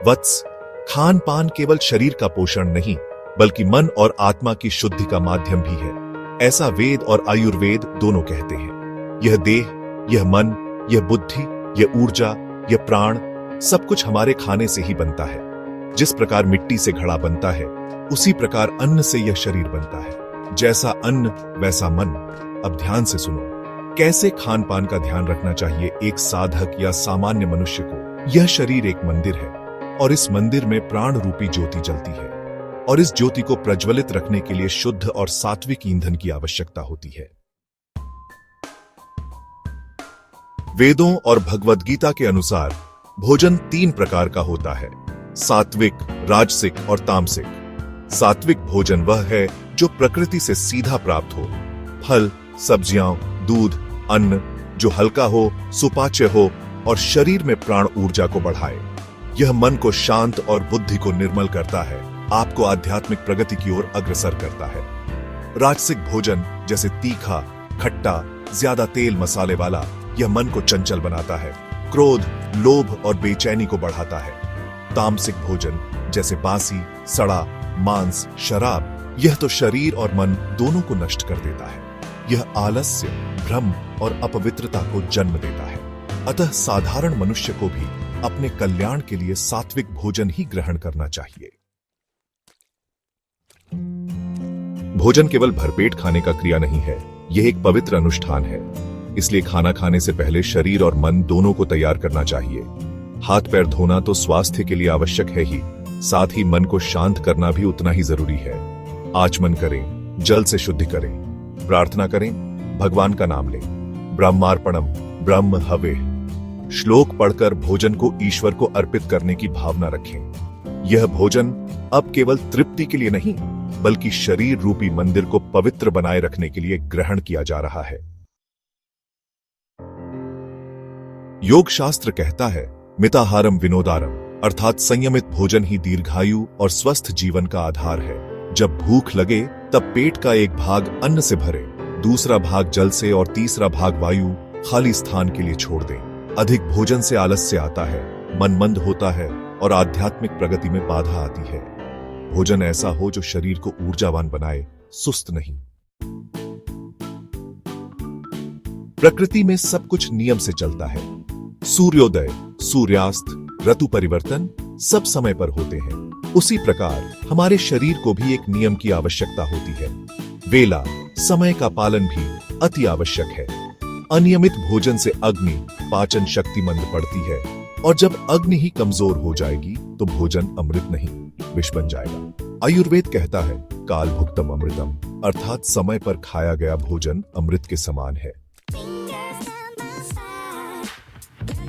वत्स, खान पान केवल शरीर का पोषण नहीं बल्कि मन और आत्मा की शुद्धि का माध्यम भी है, ऐसा वेद और आयुर्वेद दोनों कहते हैं। यह देह, यह मन, यह बुद्धि, यह ऊर्जा, यह प्राण, सब कुछ हमारे खाने से ही बनता है। जिस प्रकार मिट्टी से घड़ा बनता है, उसी प्रकार अन्न से यह शरीर बनता है। जैसा अन्न वैसा मन। अब ध्यान से सुनो, कैसे खान पान का ध्यान रखना चाहिए एक साधक या सामान्य मनुष्य को। यह शरीर एक मंदिर है और इस मंदिर में प्राण रूपी ज्योति जलती है और इस ज्योति को प्रज्वलित रखने के लिए शुद्ध और सात्विक ईंधन की आवश्यकता होती है। वेदों और भगवद गीता के अनुसार भोजन 3 प्रकार का होता है, सात्विक, राजसिक और तामसिक। सात्विक भोजन वह है जो प्रकृति से सीधा प्राप्त हो, फल, सब्जियां, दूध, अन्न, जो हल्का हो, सुपाच्य हो और शरीर में प्राण ऊर्जा को बढ़ाए। यह मन को शांत और बुद्धि को निर्मल करता है, आपको आध्यात्मिक प्रगति की ओर अग्रसर करता है। राजसिक भोजन जैसे तीखा, खट्टा, ज्यादा तेल मसाले वाला, यह मन को चंचल बनाता है, क्रोध, लोभ और बेचैनी को बढ़ाता है। तामसिक भोजन जैसे बासी, सड़ा, मांस, शराब, यह तो शरीर और मन दोनों को नष्ट कर देता है। यह आलस्य, भ्रम और अपवित्रता को जन्म देता है। अतः साधारण मनुष्य को भी अपने कल्याण के लिए सात्विक भोजन ही ग्रहण करना चाहिए। भोजन केवल भरपेट खाने का क्रिया नहीं है, यह एक पवित्र अनुष्ठान है। इसलिए खाना खाने से पहले शरीर और मन दोनों को तैयार करना चाहिए। हाथ पैर धोना तो स्वास्थ्य के लिए आवश्यक है ही, साथ ही मन को शांत करना भी उतना ही जरूरी है। आचमन करें, जल से शुद्धि करें, प्रार्थना करें, भगवान का नाम लें। ब्रह्मार्पणम ब्रह्म हवे श्लोक पढ़कर भोजन को ईश्वर को अर्पित करने की भावना रखें। यह भोजन अब केवल तृप्ति के लिए नहीं बल्कि शरीर रूपी मंदिर को पवित्र बनाए रखने के लिए ग्रहण किया जा रहा है। योग शास्त्र कहता है, मिताहारम विनोदारम, अर्थात संयमित भोजन ही दीर्घायु और स्वस्थ जीवन का आधार है। जब भूख लगे तब पेट का एक भाग अन्न से भरे, दूसरा भाग जल से और तीसरा भाग वायु खाली स्थान के लिए छोड़ दें। अधिक भोजन से आलस्य आता है, मन मंद होता है और आध्यात्मिक प्रगति में बाधा आती है। भोजन ऐसा हो जो शरीर को ऊर्जावान बनाए, सुस्त नहीं। प्रकृति में सब कुछ नियम से चलता है। सूर्योदय, सूर्यास्त, ऋतु परिवर्तन सब समय पर होते हैं। उसी प्रकार हमारे शरीर को भी एक नियम की आवश्यकता होती है। वेला, समय का पालन भी अति आवश्यक है। अनियमित भोजन से अग्नि पाचन शक्ति मंद पड़ती है और जब अग्नि ही कमजोर हो जाएगी तो भोजन अमृत नहीं, विष बन जाएगा। आयुर्वेद कहता है, काल भुक्तम अमृतम, अर्थात समय पर खाया गया भोजन अमृत के समान है।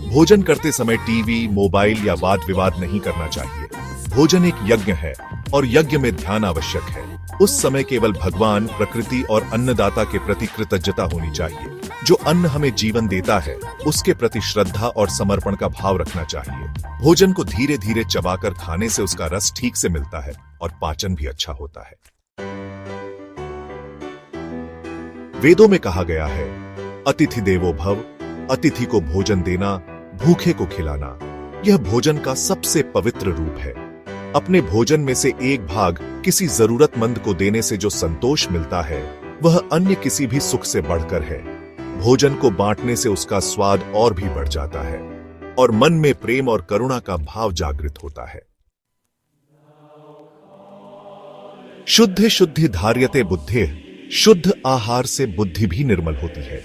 भोजन करते समय टीवी, मोबाइल या वाद विवाद नहीं करना चाहिए। भोजन एक यज्ञ है और यज्ञ में ध्यान आवश्यक है। उस समय केवल भगवान, प्रकृति और अन्नदाता के प्रति कृतज्ञता होनी चाहिए। जो अन्न हमें जीवन देता है उसके प्रति श्रद्धा और समर्पण का भाव रखना चाहिए। भोजन को धीरे धीरे चबाकर खाने से उसका रस ठीक से मिलता है और पाचन भी अच्छा होता है। वेदों में कहा गया है, अतिथि देवो भव, अतिथि को भोजन देना, भूखे को खिलाना, यह भोजन का सबसे पवित्र रूप है। अपने भोजन में से एक भाग किसी जरूरतमंद को देने से जो संतोष मिलता है वह अन्य किसी भी सुख से बढ़कर है। भोजन को बांटने से उसका स्वाद और भी बढ़ जाता है और मन में प्रेम और करुणा का भाव जागृत होता है। शुद्धे शुद्धि धार्यते बुद्धे, शुद्ध आहार से बुद्धि भी निर्मल होती है।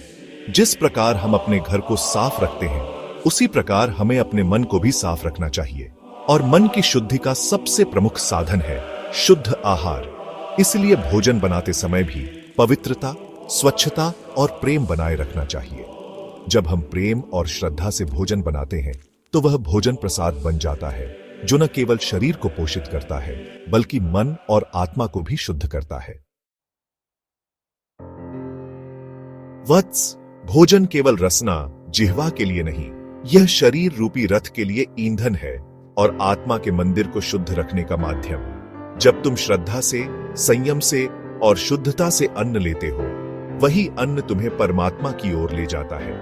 जिस प्रकार हम अपने घर को साफ रखते हैं उसी प्रकार हमें अपने मन को भी साफ रखना चाहिए और मन की शुद्धि का सबसे प्रमुख साधन है शुद्ध आहार। इसलिए भोजन बनाते समय भी पवित्रता, स्वच्छता और प्रेम बनाए रखना चाहिए। जब हम प्रेम और श्रद्धा से भोजन बनाते हैं तो वह भोजन प्रसाद बन जाता है जो न केवल शरीर को पोषित करता है बल्कि मन और आत्मा को भी शुद्ध करता है। वत्स, भोजन केवल रसना, जिह्वा के लिए नहीं, यह शरीर रूपी रथ के लिए ईंधन है और आत्मा के मंदिर को शुद्ध रखने का माध्यम। जब तुम श्रद्धा से, संयम से और शुद्धता से अन्न लेते हो, वही अन्न तुम्हें परमात्मा की ओर ले जाता है।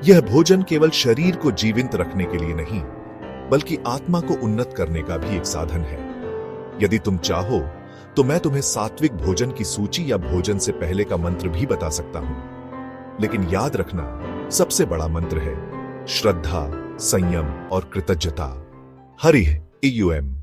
यह भोजन केवल शरीर को जीवित रखने के लिए नहीं बल्कि आत्मा को उन्नत करने का भी एक साधन है। यदि तुम चाहो तो मैं तुम्हें सात्विक भोजन की सूची या भोजन से पहले का मंत्र भी बता सकता हूं। लेकिन याद रखना, सबसे बड़ा मंत्र है श्रद्धा, संयम और कृतज्ञता। हरिः ईयुएम।